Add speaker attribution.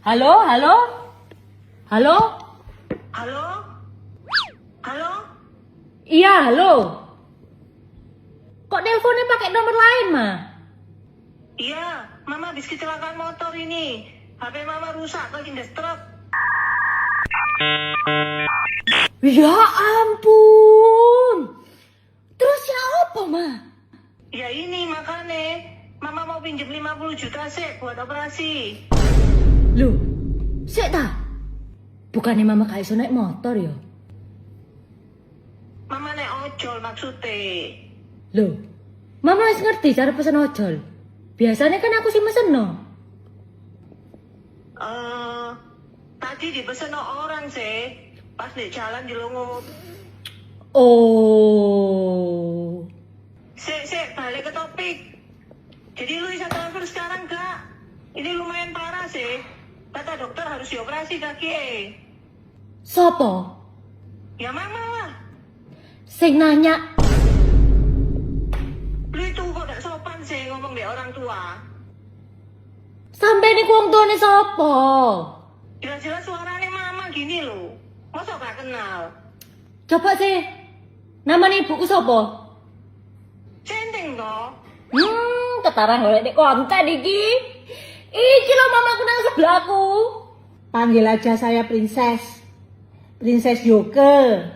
Speaker 1: Halo, halo? Halo?
Speaker 2: Halo? Halo?
Speaker 1: Iya, halo. Kok teleponnya pakai nomor lain, Ma?
Speaker 2: Iya, Mama habis kecelakaan motor ini. HP Mama rusak, lagi stroke.
Speaker 1: Ya ampun. Terus ya apa, Ma?
Speaker 2: Ya ini makanya Mama mau pinjam 50 juta sih buat operasi.
Speaker 1: Loh, sik ta? Bukannya Mama gak iso naik motor ya?
Speaker 2: Mama naik ojol maksudnya.
Speaker 1: Loh, Mama wis ngerti cara pesen ojol. Biasanya kan aku sih mesen no.
Speaker 2: Tadi dipesen orang sih. Pas di jalan dilungut.
Speaker 1: Oh.
Speaker 2: Sik, balik ke topik. Jadi lu bisa transfer sekarang gak? Ini lumayan parah sih. Kata dokter harus dioperasi kaki.
Speaker 1: Sopo?
Speaker 2: Ya Mama lah.
Speaker 1: Sing nanya.
Speaker 2: Lu itu kok gak sopan sih ngomong deh orang tua.
Speaker 1: Sampai nih wong tuane sopo?
Speaker 2: Jelas-jelas suaranya Mama gini loh. Masa gak kenal?
Speaker 1: Coba sih. Namanya ibuku sopo?
Speaker 2: Centeng toh.
Speaker 1: Ketarang oleh nek konten iki. Iki lho mamaku nang sebelahku.
Speaker 3: Panggil aja saya Princess. Princess Yoke.